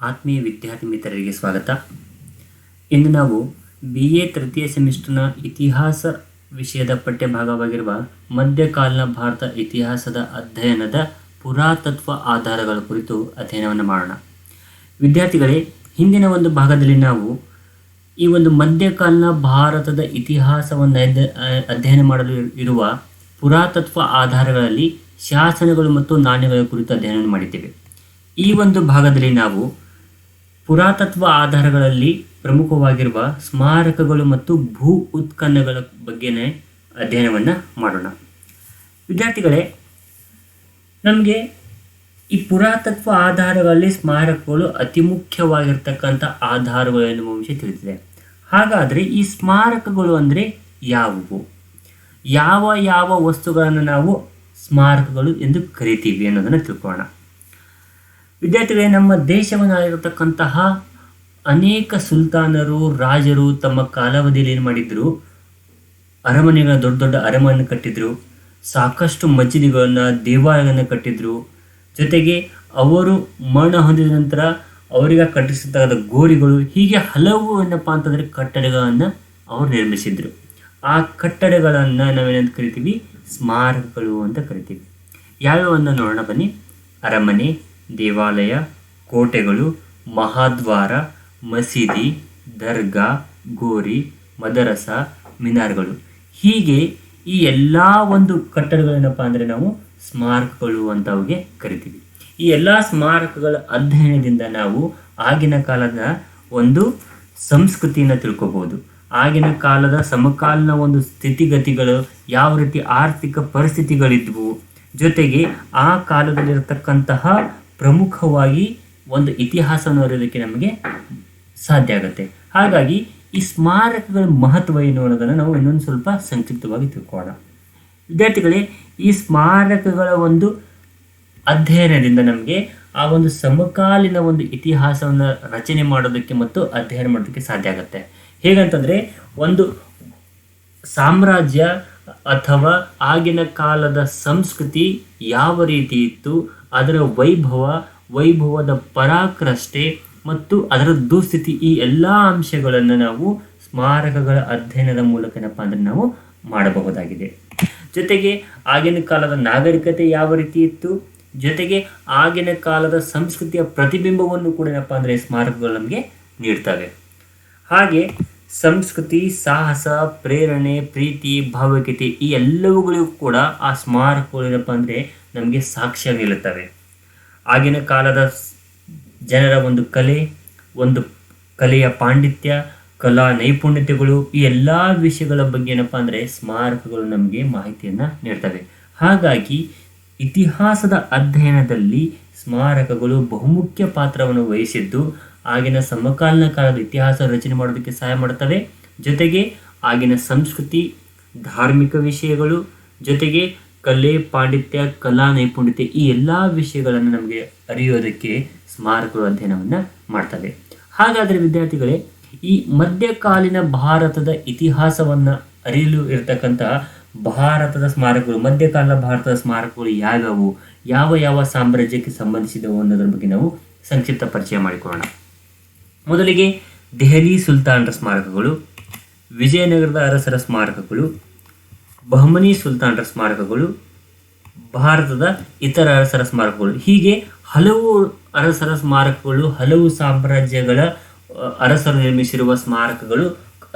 ಆತ್ಮೀಯ ವಿದ್ಯಾರ್ಥಿ ಮಿತ್ರರಿಗೆ ಸ್ವಾಗತ. ಇಂದು ನಾವು BA ತೃತೀಯ ಸೆಮಿಸ್ಟರ್ನ ಇತಿಹಾಸ ವಿಷಯದ ಪಠ್ಯಭಾಗವಾಗಿರುವ ಮಧ್ಯಕಾಲೀನ ಭಾರತ ಇತಿಹಾಸದ ಅಧ್ಯಯನದ ಪುರಾತತ್ವ ಆಧಾರಗಳ ಕುರಿತು ಅಧ್ಯಯನವನ್ನು ಮಾಡೋಣ. ವಿದ್ಯಾರ್ಥಿಗಳೇ, ಹಿಂದಿನ ಒಂದು ಭಾಗದಲ್ಲಿ ನಾವು ಈ ಒಂದು ಮಧ್ಯಕಾಲೀನ ಭಾರತದ ಇತಿಹಾಸವನ್ನು ಅಧ್ಯಯನ ಮಾಡಲು ಇರುವ ಪುರಾತತ್ವ ಆಧಾರಗಳಲ್ಲಿ ಶಾಸನಗಳು ಮತ್ತು ನಾಣ್ಯಗಳ ಕುರಿತು ಅಧ್ಯಯನ ಮಾಡಿದ್ದೇವೆ. ಈ ಒಂದು ಭಾಗದಲ್ಲಿ ನಾವು ಪುರಾತತ್ವ ಆಧಾರಗಳಲ್ಲಿ ಪ್ರಮುಖವಾಗಿರುವ ಸ್ಮಾರಕಗಳು ಮತ್ತು ಭೂ ಉತ್ಖನನಗಳ ಬಗ್ಗೆನೇ ಅಧ್ಯಯನವನ್ನು ಮಾಡೋಣ. ವಿದ್ಯಾರ್ಥಿಗಳೇ, ನಮಗೆ ಈ ಪುರಾತತ್ವ ಆಧಾರಗಳಲ್ಲಿ ಸ್ಮಾರಕಗಳು ಅತಿ ಮುಖ್ಯವಾಗಿರ್ತಕ್ಕಂಥ ಆಧಾರಗಳು ಎನ್ನುವ ವಿಷಯ ತಿಳಿದಿದೆ. ಹಾಗಾದರೆ ಈ ಸ್ಮಾರಕಗಳು ಅಂದರೆ ಯಾವುವು, ಯಾವ ಯಾವ ವಸ್ತುಗಳನ್ನು ನಾವು ಸ್ಮಾರಕಗಳು ಎಂದು ಕರಿತೀವಿ ಅನ್ನೋದನ್ನು ತಿಳ್ಕೊಳ್ಳೋಣ. ವಿದ್ಯಾರ್ಥಿಗಳೇ, ನಮ್ಮ ದೇಶವನ್ನಾಗಿರತಕ್ಕಂತಹ ಅನೇಕ ಸುಲ್ತಾನರು, ರಾಜರು ತಮ್ಮ ಕಾಲಾವಧಿಯಲ್ಲಿ ಏನು ಮಾಡಿದ್ರು, ಅರಮನೆಗಳ ದೊಡ್ಡ ದೊಡ್ಡ ಅರಮನೆ ಕಟ್ಟಿದ್ರು, ಸಾಕಷ್ಟು ಮಸೀದಿಗಳನ್ನು, ದೇವಾಲಯಗಳನ್ನು ಕಟ್ಟಿದ್ರು. ಜೊತೆಗೆ ಅವರು ಮರಣ ಹೊಂದಿದ ನಂತರ ಅವರಿಗೆ ಕಟ್ಟಿಸತಕ್ಕಂಥ ಗೋರಿಗಳು, ಹೀಗೆ ಹಲವು ಏನಪ್ಪ ಅಂತಂದರೆ ಕಟ್ಟಡಗಳನ್ನು ಅವರು ನಿರ್ಮಿಸಿದ್ರು. ಆ ಕಟ್ಟಡಗಳನ್ನು ನಾವೇನಂತ ಕರಿತೀವಿ, ಸ್ಮಾರಕಗಳು ಅಂತ ಕರಿತೀವಿ. ಯಾವ್ಯಾವನ್ನ ನೋಡೋಣ ಬನ್ನಿ. ಅರಮನೆ, ದೇವಾಲಯ, ಕೋಟೆಗಳು, ಮಹಾದ್ವಾರ, ಮಸೀದಿ, ದರ್ಗಾ, ಗೋರಿ, ಮದರಸ, ಮಿನಾರ್ಗಳು, ಹೀಗೆ ಈ ಎಲ್ಲ ಒಂದು ಕಟ್ಟಡಗಳೇನಪ್ಪ ಅಂದರೆ ನಾವು ಸ್ಮಾರಕಗಳು ಅಂತ ಅವಿಗೆ ಕರಿತೀವಿ. ಈ ಎಲ್ಲ ಸ್ಮಾರಕಗಳ ಅಧ್ಯಯನದಿಂದ ನಾವು ಆಗಿನ ಕಾಲದ ಒಂದು ಸಂಸ್ಕೃತಿಯನ್ನು ತಿಳ್ಕೊಬೋದು. ಆಗಿನ ಕಾಲದ ಸಮಕಾಲೀನ ಒಂದು ಸ್ಥಿತಿಗತಿಗಳು, ಯಾವ ರೀತಿ ಆರ್ಥಿಕ ಪರಿಸ್ಥಿತಿಗಳಿದ್ವು, ಜೊತೆಗೆ ಆ ಕಾಲದಲ್ಲಿರತಕ್ಕಂತಹ ಪ್ರಮುಖವಾಗಿ ಒಂದು ಇತಿಹಾಸವನ್ನು ಅರಿಯೋದಕ್ಕೆ ನಮಗೆ ಸಾಧ್ಯ ಆಗುತ್ತೆ. ಹಾಗಾಗಿ ಈ ಸ್ಮಾರಕಗಳ ಮಹತ್ವ ಏನು ಅನ್ನೋದನ್ನು ನಾವು ಇನ್ನೊಂದು ಸ್ವಲ್ಪ ಸಂಕ್ಷಿಪ್ತವಾಗಿ ತಿಳ್ಕೊಳ್ಳೋಣ. ವಿದ್ಯಾರ್ಥಿಗಳೇ, ಈ ಸ್ಮಾರಕಗಳ ಒಂದು ಅಧ್ಯಯನದಿಂದ ನಮಗೆ ಆ ಒಂದು ಸಮಕಾಲೀನ ಒಂದು ಇತಿಹಾಸವನ್ನು ರಚನೆ ಮಾಡೋದಕ್ಕೆ ಮತ್ತು ಅಧ್ಯಯನ ಮಾಡೋದಕ್ಕೆ ಸಾಧ್ಯ ಆಗುತ್ತೆ. ಹೇಗಂತಂದರೆ, ಒಂದು ಸಾಮ್ರಾಜ್ಯ ಅಥವಾ ಆಗಿನ ಕಾಲದ ಸಂಸ್ಕೃತಿ ಯಾವ ರೀತಿ ಇತ್ತು, ಅದರ ವೈಭವದ ಪರಾಕಾಷ್ಠೆ ಮತ್ತು ಅದರ ದುಸ್ಥಿತಿ, ಈ ಎಲ್ಲ ಅಂಶಗಳನ್ನು ನಾವು ಸ್ಮಾರಕಗಳ ಅಧ್ಯಯನದ ಮೂಲಕ ಏನಪ್ಪ ಅಂದರೆ ನಾವು ಮಾಡಬಹುದಾಗಿದೆ. ಜೊತೆಗೆ ಆಗಿನ ಕಾಲದ ನಾಗರಿಕತೆ ಯಾವ ರೀತಿ ಇತ್ತು, ಜೊತೆಗೆ ಆಗಿನ ಕಾಲದ ಸಂಸ್ಕೃತಿಯ ಪ್ರತಿಬಿಂಬವನ್ನು ಕೂಡ ಏನಪ್ಪ ಅಂದರೆ ಸ್ಮಾರಕಗಳು ನಮಗೆ ನೀಡ್ತವೆ. ಹಾಗೆ ಸಂಸ್ಕೃತಿ, ಸಾಹಸ, ಪ್ರೇರಣೆ, ಪ್ರೀತಿ, ಭಾವೈಕ್ಯತೆ, ಈ ಎಲ್ಲವುಗಳಿಗೂ ಕೂಡ ಆ ಸ್ಮಾರಕಗಳು ಏನಪ್ಪ ಅಂದರೆ ನಮಗೆ ಸಾಕ್ಷ್ಯ ನಿಲ್ಲುತ್ತವೆ. ಆಗಿನ ಕಾಲದ ಜನರ ಒಂದು ಕಲೆಯ ಪಾಂಡಿತ್ಯ, ಕಲಾ ನೈಪುಣ್ಯತೆಗಳು, ಈ ಎಲ್ಲ ವಿಷಯಗಳ ಬಗ್ಗೆ ಏನಪ್ಪ ಅಂದರೆ ಸ್ಮಾರಕಗಳು ನಮಗೆ ಮಾಹಿತಿಯನ್ನು ನೀಡ್ತವೆ. ಹಾಗಾಗಿ ಇತಿಹಾಸದ ಅಧ್ಯಯನದಲ್ಲಿ ಸ್ಮಾರಕಗಳು ಬಹುಮುಖ್ಯ ಪಾತ್ರವನ್ನು ವಹಿಸಿದ್ದು ಆಗಿನ ಸಮಕಾಲೀನ ಕಾಲದ ಇತಿಹಾಸ ರಚನೆ ಮಾಡೋದಕ್ಕೆ ಸಹಾಯ ಮಾಡುತ್ತವೆ. ಜೊತೆಗೆ ಆಗಿನ ಸಂಸ್ಕೃತಿ, ಧಾರ್ಮಿಕ ವಿಷಯಗಳು, ಜೊತೆಗೆ ಕಲೆ, ಪಾಂಡಿತ್ಯ, ಕಲಾ ನೈಪುಣ್ಯತೆ, ಈ ಎಲ್ಲ ವಿಷಯಗಳನ್ನು ನಮಗೆ ಅರಿಯೋದಕ್ಕೆ ಸ್ಮಾರಕಗಳು ಅಧ್ಯಯನವನ್ನು ಮಾಡ್ತವೆ. ಹಾಗಾದರೆ ವಿದ್ಯಾರ್ಥಿಗಳೇ, ಈ ಮಧ್ಯಕಾಲೀನ ಭಾರತದ ಇತಿಹಾಸವನ್ನು ಅರಿಯಲು ಇರತಕ್ಕಂಥ ಭಾರತದ ಸ್ಮಾರಕಗಳು, ಮಧ್ಯಕಾಲೀನ ಭಾರತದ ಸ್ಮಾರಕಗಳು ಯಾವ್ಯಾವು, ಯಾವ ಯಾವ ಸಾಮ್ರಾಜ್ಯಕ್ಕೆ ಸಂಬಂಧಿಸಿದವು ಅನ್ನೋದ್ರ ಬಗ್ಗೆ ನಾವು ಸಂಕ್ಷಿಪ್ತ ಪರಿಚಯ ಮಾಡಿಕೊಳ್ಳೋಣ. ಮೊದಲಿಗೆ ದೆಹಲಿ ಸುಲ್ತಾನರ ಸ್ಮಾರಕಗಳು, ವಿಜಯನಗರದ ಅರಸರ ಸ್ಮಾರಕಗಳು, ಬಹಮನಿ ಸುಲ್ತಾನರ ಸ್ಮಾರಕಗಳು, ಭಾರತದ ಇತರ ಅರಸರ ಸ್ಮಾರಕಗಳು, ಹೀಗೆ ಹಲವು ಅರಸರ ಸ್ಮಾರಕಗಳು, ಹಲವು ಸಾಮ್ರಾಜ್ಯಗಳ ಅರಸರು ನಿರ್ಮಿಸಿರುವ ಸ್ಮಾರಕಗಳು,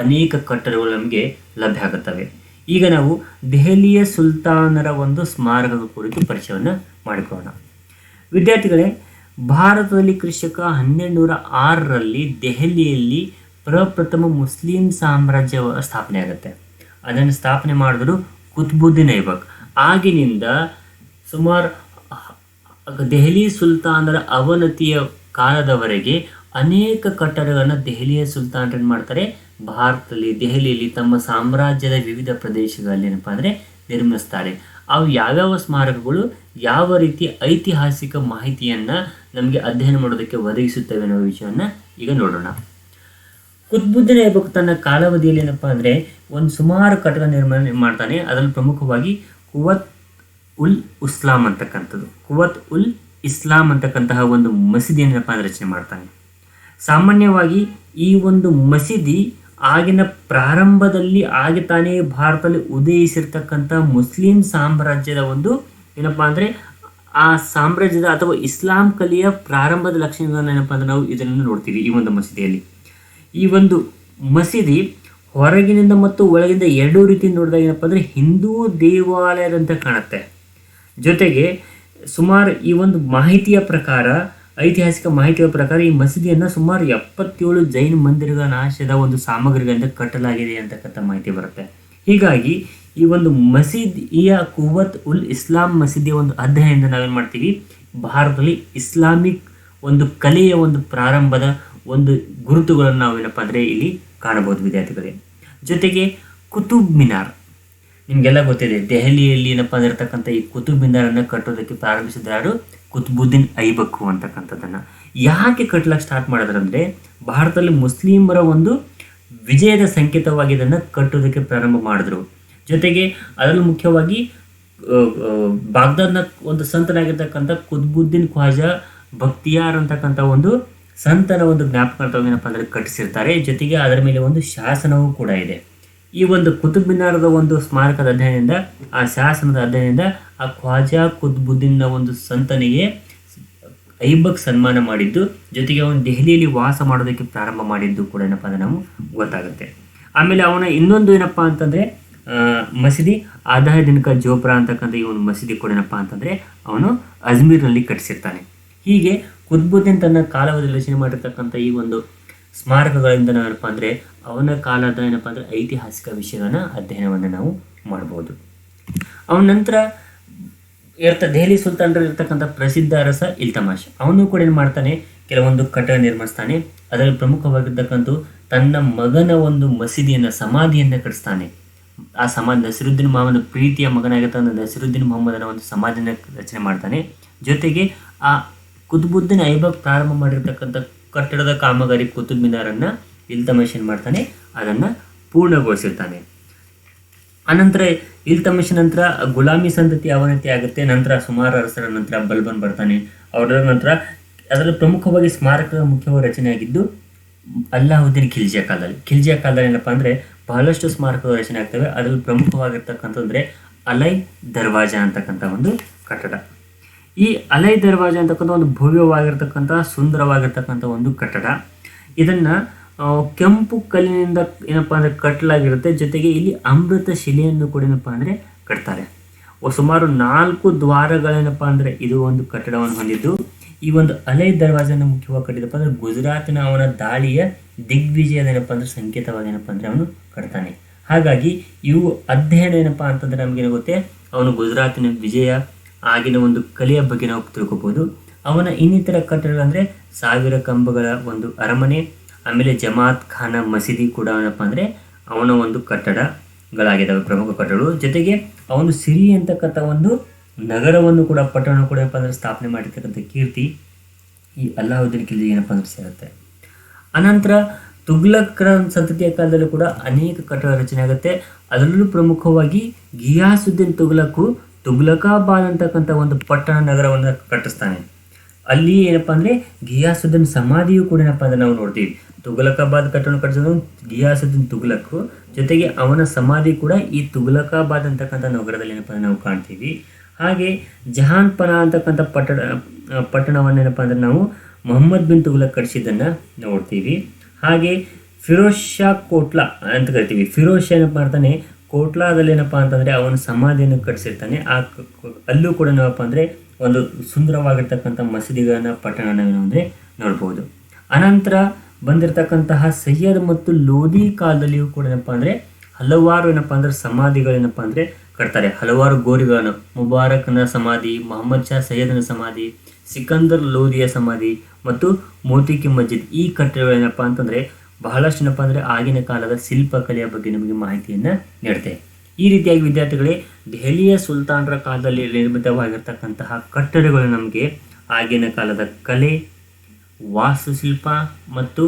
ಅನೇಕ ಕಟ್ಟಡಗಳು ನಮಗೆ ಲಭ್ಯ ಆಗುತ್ತವೆ. ಈಗ ನಾವು ದೆಹಲಿಯ ಸುಲ್ತಾನರ ಒಂದು ಸ್ಮಾರಕದ ಕುರಿತು ಪರಿಚಯವನ್ನು ಮಾಡಿಕೊಳ್ಳೋಣ. ವಿದ್ಯಾರ್ಥಿಗಳೇ, ಭಾರತದಲ್ಲಿ ಕ್ರಿಸ್ತಕ 1206ರಲ್ಲಿ ದೆಹಲಿಯಲ್ಲಿ ಪ್ರಪ್ರಥಮ ಮುಸ್ಲಿಂ ಸಾಮ್ರಾಜ್ಯ ಸ್ಥಾಪನೆ ಆಗುತ್ತೆ. ಅದನ್ನು ಸ್ಥಾಪನೆ ಮಾಡಿದ್ರು ಕುತುಬುದ್ದೀನ್ ಐಬಕ್. ಆಗಿನಿಂದ ಸುಮಾರು ದೆಹಲಿ ಸುಲ್ತಾನರ ಅವನತಿಯ ಕಾಲದವರೆಗೆ ಅನೇಕ ಕಟ್ಟಡಗಳನ್ನು ದೆಹಲಿಯ ಸುಲ್ತಾನರು ಮಾಡ್ತಾರೆ, ಭಾರತದಲ್ಲಿ ದೆಹಲಿಯಲ್ಲಿ ತಮ್ಮ ಸಾಮ್ರಾಜ್ಯದ ವಿವಿಧ ಪ್ರದೇಶಗಳಲ್ಲಿ ಏನಪ್ಪ ಅಂದರೆ ನಿರ್ಮಿಸ್ತಾರೆ. ಅವು ಯಾವ್ಯಾವ ಸ್ಮಾರಕಗಳು ಯಾವ ರೀತಿ ಐತಿಹಾಸಿಕ ಮಾಹಿತಿಯನ್ನು ನಮಗೆ ಅಧ್ಯಯನ ಮಾಡೋದಕ್ಕೆ ಒದಗಿಸುತ್ತವೆ ಅನ್ನೋ ವಿಷಯವನ್ನು ಈಗ ನೋಡೋಣ. ಕುತುಬುದ್ದೀನ್ ಐಬಕ್ ತನ್ನ ಕಾಲಾವಧಿಯಲ್ಲಿ ಏನಪ್ಪ ಅಂದರೆ ಒಂದು ಸುಮಾರು ಕಟ್ಟಡ ನಿರ್ಮಾಣ ಮಾಡ್ತಾನೆ. ಅದರಲ್ಲಿ ಪ್ರಮುಖವಾಗಿ ಕುವತ್ ಉಲ್ ಇಸ್ಲಾಂ ಅಂತಕ್ಕಂಥದ್ದು, ಕುವತ್ ಉಲ್ ಇಸ್ಲಾಂ ಅಂತಕ್ಕಂತಹ ಒಂದು ಮಸೀದಿಯನ್ನು ಏನಪ್ಪ ಅಂದ್ರೆ ರಚನೆ ಮಾಡ್ತಾನೆ. ಸಾಮಾನ್ಯವಾಗಿ ಈ ಒಂದು ಮಸೀದಿ ಆಗಿನ ಪ್ರಾರಂಭದಲ್ಲಿ ಆಗಿ ತಾನೇ ಭಾರತದಲ್ಲಿ ಉದಯಿಸಿರ್ತಕ್ಕಂಥ ಮುಸ್ಲಿಂ ಸಾಮ್ರಾಜ್ಯದ ಒಂದು ಏನಪ್ಪ ಅಂದರೆ ಆ ಸಾಮ್ರಾಜ್ಯದ ಅಥವಾ ಇಸ್ಲಾಂ ಕಲಿಯ ಪ್ರಾರಂಭದ ಲಕ್ಷಣಗಳನ್ನು ಏನಪ್ಪ ಅಂದರೆ ನಾವು ಇದನ್ನು ನೋಡ್ತೀವಿ ಈ ಒಂದು ಮಸೀದಿಯಲ್ಲಿ. ಈ ಒಂದು ಮಸೀದಿ ಹೊರಗಿನಿಂದ ಮತ್ತು ಒಳಗಿಂದ ಎರಡೂ ರೀತಿ ನೋಡಿದಾಗ ಏನಪ್ಪ ಅಂದರೆ ಹಿಂದೂ ದೇವಾಲಯದಂತೆ ಕಾಣುತ್ತೆ. ಜೊತೆಗೆ ಸುಮಾರು ಈ ಒಂದು ಮಾಹಿತಿಯ ಪ್ರಕಾರ, ಐತಿಹಾಸಿಕ ಮಾಹಿತಿಯ ಪ್ರಕಾರ ಈ ಮಸೀದಿಯನ್ನು ಸುಮಾರು 77 ಜೈನ ಮಂದಿರಗಳ ನಾಶದ ಒಂದು ಸಾಮಗ್ರಿಗಳಿಂದ ಕಟ್ಟಲಾಗಿದೆ ಅಂತಕ್ಕಂಥ ಮಾಹಿತಿ ಬರುತ್ತೆ. ಹೀಗಾಗಿ ಈ ಒಂದು ಮಸೀದಿಯ ಕುವತ್ ಉಲ್ ಇಸ್ಲಾಂ ಮಸೀದಿಯ ಒಂದು ಅಧ್ಯಯನದಿಂದ ನಾವೇನು ಮಾಡ್ತೀವಿ, ಭಾರತದಲ್ಲಿ ಇಸ್ಲಾಮಿಕ್ ಒಂದು ಕಲೆಯ ಒಂದು ಪ್ರಾರಂಭದ ಒಂದು ಗುರುತುಗಳನ್ನು ನಾವೇನಪ್ಪ ಅಂದರೆ ಇಲ್ಲಿ ಕಾಣಬಹುದು ವಿದ್ಯಾರ್ಥಿಗಳೇ. ಜೊತೆಗೆ ಕುತುಬ್ ಮಿನಾರ್ ನಿಮಗೆಲ್ಲ ಗೊತ್ತಿದೆ. ದೆಹಲಿಯಲ್ಲಿ ಏನಪ್ಪ ಅಂದಿರತಕ್ಕಂಥ ಈ ಕುತುಬ್ ಮಿನಾರನ್ನು ಕಟ್ಟೋದಕ್ಕೆ ಪ್ರಾರಂಭಿಸಿದ ಯಾರು? ಕುತುಬುದ್ದೀನ್ ಐಬಕ್ ಅಂತಕ್ಕಂಥದ್ದನ್ನು. ಯಾಕೆ ಕಟ್ಟಲಿಕ್ಕೆ ಸ್ಟಾರ್ಟ್ ಮಾಡಿದ್ರಂದರೆ ಭಾರತದಲ್ಲಿ ಮುಸ್ಲಿಮರ ಒಂದು ವಿಜಯದ ಸಂಕೇತವಾಗಿ ಇದನ್ನು ಕಟ್ಟೋದಕ್ಕೆ ಪ್ರಾರಂಭ ಮಾಡಿದ್ರು. ಜೊತೆಗೆ ಅದರಲ್ಲೂ ಮುಖ್ಯವಾಗಿ ಬಾಗ್ದಾದ್ನ ಒಂದು ಸಂತನಾಗಿರ್ತಕ್ಕಂಥ ಕುತುಬುದ್ದೀನ್ ಖ್ವಾಜಾ ಬಕ್ತಿಯಾರ್ ಅಂತಕ್ಕಂಥ ಒಂದು ಸಂತನ ಒಂದು ಜ್ಞಾಪಕಾರ್ಥವಾಗಿ ಏನಪ್ಪ ಅಂದರೆ ಕಟ್ಟಿಸಿರ್ತಾರೆ. ಜೊತೆಗೆ ಅದರ ಮೇಲೆ ಒಂದು ಶಾಸನವೂ ಕೂಡ ಇದೆ. ಈ ಒಂದು ಕುತುಬ್ ಮಿನಾರದ ಒಂದು ಸ್ಮಾರಕದ ಅಧ್ಯಯನದಿಂದ, ಆ ಶಾಸನದ ಅಧ್ಯಯನದಿಂದ ಆ ಖ್ವಾಜಾ ಕುತುಬುದ್ದೀನ್ನ ಒಂದು ಸಂತನಿಗೆ ಐಬಕ್ ಸನ್ಮಾನ ಮಾಡಿದ್ದು, ಜೊತೆಗೆ ಅವನು ದೆಹಲಿಯಲ್ಲಿ ವಾಸ ಮಾಡೋದಕ್ಕೆ ಪ್ರಾರಂಭ ಮಾಡಿದ್ದು ಕೂಡ ಏನಪ್ಪ ಅಂದರೆ ನಾವು ಗೊತ್ತಾಗುತ್ತೆ. ಆಮೇಲೆ ಅವನ ಇನ್ನೊಂದು ಏನಪ್ಪ ಅಂತಂದರೆ ಮಸೀದಿ ಆದಾಯ ದಿನಕ ಜೋಪ್ರಾ ಅಂತಕ್ಕಂಥ ಈ ಒಂದು ಮಸೀದಿ ಕೂಡ ಏನಪ್ಪ ಅಂತಂದರೆ ಅವನು ಅಜ್ಮೀರ್ನಲ್ಲಿ ಕಟ್ಟಿಸಿರ್ತಾನೆ. ಹೀಗೆ ಕುತುಬುದ್ದೀನ್ ತನ್ನ ಕಾಲಾವಧಿಯಲ್ಲಿ ರಚನೆ ಮಾಡಿರ್ತಕ್ಕಂಥ ಈ ಒಂದು ಸ್ಮಾರಕಗಳಿಂದ ನಾವೇನಪ್ಪ ಅಂದರೆ ಅವನ ಕಾಲದ ಏನಪ್ಪ ಅಂದರೆ ಐತಿಹಾಸಿಕ ವಿಷಯಗಳನ್ನ ಅಧ್ಯಯನವನ್ನು ನಾವು ಮಾಡ್ಬೋದು. ಅವನ ನಂತರ ದೆಹಲಿ ಸುಲ್ತಾನರು ಇರ್ತಕ್ಕಂಥ ಪ್ರಸಿದ್ಧ ಅರಸ ಇಲ್ತಮಾಷ್, ಅವನು ಕೂಡ ಏನು ಮಾಡ್ತಾನೆ, ಕೆಲವೊಂದು ಕಟ್ಟಡ ನಿರ್ಮಿಸ್ತಾನೆ. ಅದರಲ್ಲಿ ಪ್ರಮುಖವಾಗಿರ್ತಕ್ಕಂಥ ತನ್ನ ಮಗನ ಒಂದು ಮಸೀದಿಯನ್ನು, ಸಮಾಧಿಯನ್ನು ಕಟ್ಟಿಸ್ತಾನೆ. ಆ ಸಮಾಧಿ ನಸಿರುದ್ದೀನ್ ಮಾವನ ಪ್ರೀತಿಯ ಮಗನಾಗಿರ್ತಕ್ಕಂಥ ನಸಿರುದ್ದೀನ್ ಮೊಹಮ್ಮದನ ಒಂದು ಸಮಾಧಿಯನ್ನು ರಚನೆ ಮಾಡ್ತಾನೆ. ಜೊತೆಗೆ ಆ ಕುತುಬುದ್ದೀನ್ ಐಬಕ್ ಪ್ರಾರಂಭ ಮಾಡಿರ್ತಕ್ಕಂಥ ಕಟ್ಟಡದ ಕಾಮಗಾರಿ ಕುತುಬ್ ಮಿನಾರನ್ನು ಇಲ್ತಮಿಷ್ ಏನು ಮಾಡ್ತಾನೆ, ಅದನ್ನು ಪೂರ್ಣಗೊಳಿಸಿರ್ತಾನೆ. ಅನಂತರ ಇಲ್ತಮಿಷ್ ನಂತರ ಗುಲಾಮಿ ಸಂತತಿ ಅವನತಿ ಆಗುತ್ತೆ. ನಂತರ ಸುಮಾರು ಅರಸರ ನಂತರ ಬಲ್ಬನ್ ಬರ್ತಾನೆ. ಅವರ ನಂತರ ಅದರಲ್ಲಿ ಪ್ರಮುಖವಾಗಿ ಸ್ಮಾರಕದ ಮುಖ್ಯವಾಗಿ ರಚನೆಯಾಗಿದ್ದು ಅಲ್ಲಾವುದ್ದೀನ್ ಖಿಲ್ಜಿಯ ಕಾಲದಲ್ಲಿ ಏನಪ್ಪ ಅಂದರೆ ಬಹಳಷ್ಟು ಸ್ಮಾರಕಗಳು ರಚನೆ ಆಗ್ತವೆ. ಅದರಲ್ಲಿ ಪ್ರಮುಖವಾಗಿರ್ತಕ್ಕಂಥದ್ದರೆ ಅಲೈ ದರ್ವಾಜಾ ಅಂತಕ್ಕಂಥ ಒಂದು ಕಟ್ಟಡ. ಈ ಅಲೈ ದರ್ವಾಜಾ ಅಂತಕ್ಕಂಥ ಒಂದು ಭವ್ಯವಾಗಿರ್ತಕ್ಕಂಥ ಸುಂದರವಾಗಿರ್ತಕ್ಕಂಥ ಒಂದು ಕಟ್ಟಡ. ಇದನ್ನು ಕೆಂಪು ಕಲ್ಲಿನಿಂದ ಏನಪ್ಪ ಅಂದರೆ ಕಟ್ಟಲಾಗಿರುತ್ತೆ. ಜೊತೆಗೆ ಇಲ್ಲಿ ಅಮೃತ ಶಿಲೆಯನ್ನು ಕೂಡ ಏನಪ್ಪ ಅಂದರೆ ಕಟ್ತಾರೆ. ಸುಮಾರು 4 ದ್ವಾರಗಳೇನಪ್ಪ ಅಂದರೆ ಇದು ಒಂದು ಕಟ್ಟಡವನ್ನು ಹೊಂದಿದ್ದು. ಈ ಒಂದು ಅಲೈ ದರ್ವಾಜನ ಮುಖ್ಯವಾಗಿ ಕಟ್ಟಿದಪ್ಪ ಅಂದರೆ ಗುಜರಾತಿನ ಅವನ ದಾಳಿಯ ದಿಗ್ವಿಜಯದ ಏನಪ್ಪ ಅಂದರೆ ಸಂಕೇತವಾಗಿ ಏನಪ್ಪ ಅಂದರೆ ಅವನು ಕಟ್ತಾನೆ. ಹಾಗಾಗಿ ಇವು ಅಧ್ಯಯನ ಏನಪ್ಪ ಅಂತಂದರೆ ನಮಗೇನಾಗುತ್ತೆ, ಅವನು ಗುಜರಾತಿನ ವಿಜಯ ಆಗಿನ ಒಂದು ಕಲೆಯ ಬಗ್ಗೆ ನಾವು ತಿಳ್ಕೊಬೋದು. ಅವನ ಇನ್ನಿತರ ಕಟ್ಟಡಗಳಂದರೆ 1000 ಕಂಬಗಳ ಒಂದು ಅರಮನೆ, ಆಮೇಲೆ ಜಮಾತ್ ಖಾನ ಮಸೀದಿ ಕೂಡ ಏನಪ್ಪ ಅಂದರೆ ಅವನ ಒಂದು ಕಟ್ಟಡಗಳಾಗಿದ್ದಾವೆ, ಪ್ರಮುಖ ಕಟ್ಟಡಗಳು. ಜೊತೆಗೆ ಅವನು ಸಿರಿ ಅಂತಕ್ಕಂಥ ಒಂದು ನಗರವನ್ನು ಕೂಡ, ಪಟ್ಟಣ ಕೂಡ ಏನಪ್ಪ ಅಂದರೆ ಸ್ಥಾಪನೆ ಮಾಡಿರ್ತಕ್ಕಂಥ ಕೀರ್ತಿ ಈ ಅಲ್ಲಾವುದ್ದೀನ್ ಖಿಲ್ಜಿ ಏನಪ್ಪ ಅಂದರೆ ಸೇರುತ್ತೆ. ಅನಂತರ ತುಘಲಕ್ರ ಸಂತತಿಯ ಕಾಲದಲ್ಲೂ ಕೂಡ ಅನೇಕ ಕಟ್ಟಡ ರಚನೆ ಆಗುತ್ತೆ. ಅದರಲ್ಲೂ ಪ್ರಮುಖವಾಗಿ ಗಿಯಾಸುದ್ದೀನ್ ತುಘಲಕಾಬಾದ್ ಅಂತಕ್ಕಂಥ ಒಂದು ಪಟ್ಟಣ ನಗರವನ್ನು ಕಟ್ಟಿಸ್ತಾನೆ. ಅಲ್ಲಿ ಏನಪ್ಪ ಅಂದರೆ ಗಿಯಾಸುದ್ದೀನ್ ಸಮಾಧಿಯು ಕೂಡ ಏನಪ್ಪ ಅಂದರೆ ನಾವು ನೋಡ್ತೀವಿ. ತುಘಲಕಾಬಾದ್ ಕಟ್ಟಡ ಕಟ್ಟಿಸೋದು ಗಿಯಾಸುದ್ದೀನ್ ತುಘಲಕ್, ಜೊತೆಗೆ ಅವನ ಸಮಾಧಿ ಕೂಡ ಈ ತುಘಲಕಾಬಾದ್ ಅಂತಕ್ಕಂಥ ನಗರದಲ್ಲಿ ಏನಪ್ಪ ನಾವು ಕಾಣ್ತೀವಿ. ಹಾಗೆ ಜಹಾನ್ಪನಾ ಅಂತಕ್ಕಂಥ ಪಟ್ಟಣವನ್ನು ಏನಪ್ಪ ಅಂದರೆ ನಾವು ಮೊಹಮ್ಮದ್ ಬಿನ್ ತುಘಲಕ್ ಕಟ್ಟಿಸಿದ್ದನ್ನು ನೋಡ್ತೀವಿ. ಹಾಗೆ ಫಿರೋಜ್ ಶಾ ಕೋಟ್ಲಾ ಅಂತ ಕರಿತೀವಿ. ಫಿರೋಜ್ ಶಾ ಏನಪ್ಪ ಮಾಡ್ತಾನೆ, ಕೋಟ್ಲಾದಲ್ಲಿ ಏನಪ್ಪ ಅಂತಂದರೆ ಅವನ ಸಮಾಧಿಯನ್ನು ಕಟ್ಟಿಸಿರ್ತಾನೆ. ಅಲ್ಲೂ ಕೂಡ ಏನಪ್ಪ ಅಂದರೆ ಒಂದು ಸುಂದರವಾಗಿರ್ತಕ್ಕಂಥ ಮಸೀದಿಗಳನ್ನ ಪಟ್ಟಣ ಅಂದರೆ ನೋಡ್ಬೋದು. ಅನಂತರ ಬಂದಿರತಕ್ಕಂತಹ ಸಯ್ಯದ್ ಮತ್ತು ಲೋಧಿ ಕಾಲದಲ್ಲಿಯೂ ಕೂಡ ಏನಪ್ಪ ಅಂದರೆ ಹಲವಾರು ಏನಪ್ಪ ಅಂದರೆ ಸಮಾಧಿಗಳೇನಪ್ಪ ಅಂದರೆ ಕಟ್ತಾರೆ. ಹಲವಾರು ಗೋರಿಗಳನ್ನು, ಮುಬಾರಕ್ನ ಸಮಾಧಿ, ಮೊಹಮ್ಮದ್ ಶಾ ಸಯ್ಯದ್ನ ಸಮಾಧಿ, ಸಿಕಂದರ್ ಲೋಧಿಯ ಸಮಾಧಿ ಮತ್ತು ಮೋತಿಕಿ ಮಸ್ಜಿದ್, ಈ ಕಟ್ಟಡಗಳೇನಪ್ಪ ಅಂತಂದರೆ ಬಹಳಷ್ಟು ಏನಪ್ಪ ಅಂದರೆ ಆಗಿನ ಕಾಲದ ಶಿಲ್ಪಕಲೆಯ ಬಗ್ಗೆ ನಮಗೆ ಮಾಹಿತಿಯನ್ನು ನೀಡುತ್ತೆ. ಈ ರೀತಿಯಾಗಿ ವಿದ್ಯಾರ್ಥಿಗಳೇ ದೆಹಲಿಯ ಸುಲ್ತಾನರ ಕಾಲದಲ್ಲಿ ನಿರ್ಮಿತವಾಗಿರ್ತಕ್ಕಂತಹ ಕಟ್ಟಡಗಳು ನಮಗೆ ಆಗಿನ ಕಾಲದ ಕಲೆ, ವಾಸ್ತುಶಿಲ್ಪ ಮತ್ತು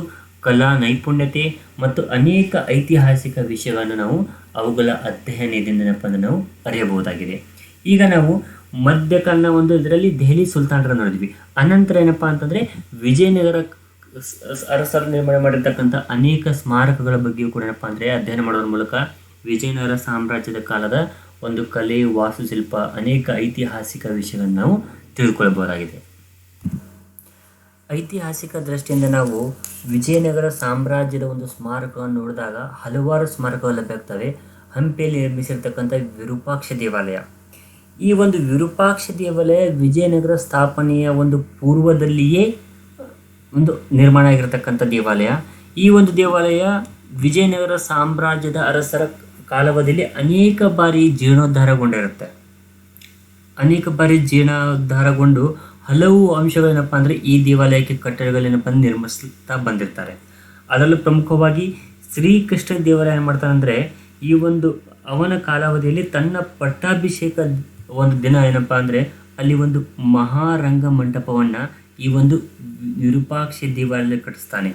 ಕಲಾ ನೈಪುಣ್ಯತೆ ಮತ್ತು ಅನೇಕ ಐತಿಹಾಸಿಕ ವಿಷಯಗಳನ್ನು ನಾವು ಅವುಗಳ ಅಧ್ಯಯನದಿಂದ ಏನಪ್ಪ ಅಂದರೆ ನಾವು ಅರಿಯಬಹುದಾಗಿದೆ. ಈಗ ನಾವು ಮಧ್ಯಕಾಲನ ಒಂದು ಇದರಲ್ಲಿ ದೆಹಲಿ ಸುಲ್ತಾನರ ನೋಡಿದ್ವಿ. ಅನಂತರ ಏನಪ್ಪಾ ಅಂತಂದ್ರೆ ವಿಜಯನಗರ ಅರಸರು ನಿರ್ಮಾಣ ಮಾಡಿರ್ತಕ್ಕಂಥ ಅನೇಕ ಸ್ಮಾರಕಗಳ ಬಗ್ಗೆಯೂ ಕೂಡ ಏನಪ್ಪಾ ಅಂದ್ರೆ ಅಧ್ಯಯನ ಮಾಡೋದ್ರ ಮೂಲಕ ವಿಜಯನಗರ ಸಾಮ್ರಾಜ್ಯದ ಕಾಲದ ಒಂದು ಕಲೆ, ವಾಸ್ತುಶಿಲ್ಪ, ಅನೇಕ ಐತಿಹಾಸಿಕ ವಿಷಯಗಳನ್ನು ನಾವು ತಿಳ್ಕೊಳ್ಬಹುದಾಗಿದೆ. ಐತಿಹಾಸಿಕ ದೃಷ್ಟಿಯಿಂದ ನಾವು ವಿಜಯನಗರ ಸಾಮ್ರಾಜ್ಯದ ಒಂದು ಸ್ಮಾರಕವನ್ನು ನೋಡಿದಾಗ ಹಲವಾರು ಸ್ಮಾರಕಗಳು ಲಭ್ಯ ಆಗ್ತವೆ. ಹಂಪಿಯಲ್ಲಿ ನಿರ್ಮಿಸಿರ್ತಕ್ಕಂಥ ವಿರೂಪಾಕ್ಷ ದೇವಾಲಯ, ಈ ಒಂದು ವಿರೂಪಾಕ್ಷ ದೇವಾಲಯ ವಿಜಯನಗರ ಸ್ಥಾಪನೆಯ ಒಂದು ಪೂರ್ವದಲ್ಲಿಯೇ ಒಂದು ನಿರ್ಮಾಣ ಆಗಿರತಕ್ಕಂಥ ದೇವಾಲಯ. ಈ ಒಂದು ದೇವಾಲಯ ವಿಜಯನಗರ ಸಾಮ್ರಾಜ್ಯದ ಅರಸರ ಕಾಲಾವಧಿಯಲ್ಲಿ ಅನೇಕ ಬಾರಿ ಜೀರ್ಣೋದ್ಧಾರಗೊಂಡಿರುತ್ತೆ. ಅನೇಕ ಬಾರಿ ಜೀರ್ಣೋದ್ಧಾರಗೊಂಡು ಹಲವು ಅಂಶಗಳೇನಪ್ಪ ಅಂದರೆ ಈ ದೇವಾಲಯಕ್ಕೆ ಕಟ್ಟಡಗಳೇನಪ್ಪ ಅಂದ್ರೆ ನಿರ್ಮಿಸ್ತಾ ಬಂದಿರ್ತಾರೆ. ಅದರಲ್ಲೂ ಪ್ರಮುಖವಾಗಿ ಶ್ರೀಕೃಷ್ಣ ದೇವರಾಯ ಏನು ಮಾಡ್ತಾನೆ ಅಂದರೆ ಈ ಒಂದು ಅವನ ಕಾಲಾವಧಿಯಲ್ಲಿ ತನ್ನ ಪಟ್ಟಾಭಿಷೇಕ ಒಂದು ದಿನ ಏನಪ್ಪ ಅಂದರೆ ಅಲ್ಲಿ ಒಂದು ಮಹಾರಂಗ ಮಂಟಪವನ್ನು ಈ ಒಂದು ವಿರೂಪಾಕ್ಷ ದೇವಾಲಯ ಕಟ್ಟಿಸ್ತಾನೆ.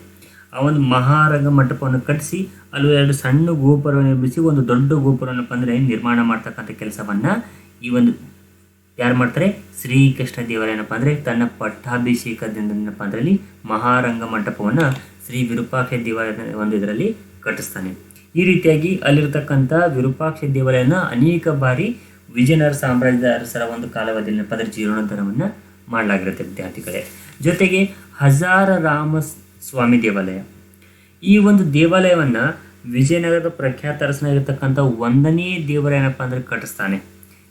ಆ ಒಂದು ಮಹಾರಂಗ ಮಂಟಪವನ್ನು ಕಟ್ಟಿಸಿ ಅಲ್ಲಿ 2 ಸಣ್ಣ ಗೋಪುರವನ್ನು ನಿರ್ಮಿಸಿ ಒಂದು ದೊಡ್ಡ ಗೋಪುರವನ್ನಪ್ಪ ಅಂದರೆ ನಿರ್ಮಾಣ ಮಾಡ್ತಕ್ಕಂಥ ಕೆಲಸವನ್ನು ಈ ಒಂದು ಯಾರು ಮಾಡ್ತಾರೆ, ಶ್ರೀಕೃಷ್ಣ ದೇವರಾಯ ಏನಪ್ಪ ಅಂದರೆ ತನ್ನ ಪಟ್ಟಾಭಿಷೇಕದಿಂದ ಏನಪ್ಪ ಅಂದರೆ ಮಹಾರಂಗ ಮಂಟಪವನ್ನು ಶ್ರೀ ವಿರೂಪಾಕ್ಷ ದೇವಾಲಯದ ಒಂದು ಇದರಲ್ಲಿ ಕಟ್ಟಿಸ್ತಾನೆ. ಈ ರೀತಿಯಾಗಿ ಅಲ್ಲಿರ್ತಕ್ಕಂಥ ವಿರೂಪಾಕ್ಷ ದೇವಾಲಯನ ಅನೇಕ ಬಾರಿ ವಿಜಯನಗರ ಸಾಮ್ರಾಜ್ಯದ ಅರಸರ ಒಂದು ಕಾಲಾವಧಿಯಲ್ಲಿ ಅದರ ಜೀರ್ಣೋದ್ಧಾರವನ್ನು ಮಾಡಲಾಗಿರುತ್ತೆ ವಿದ್ಯಾರ್ಥಿಗಳೇ. ಜೊತೆಗೆ ಹಜಾರ ರಾಮ ಸ್ವಾಮಿ ದೇವಾಲಯ, ಈ ಒಂದು ದೇವಾಲಯವನ್ನು ವಿಜಯನಗರದ ಪ್ರಖ್ಯಾತ ಅರಸನಾಗಿರ್ತಕ್ಕಂಥ 1ನೇ ದೇವರಾಯ ಏನಪ್ಪ ಅಂದರೆ ಕಟ್ಟಿಸ್ತಾನೆ.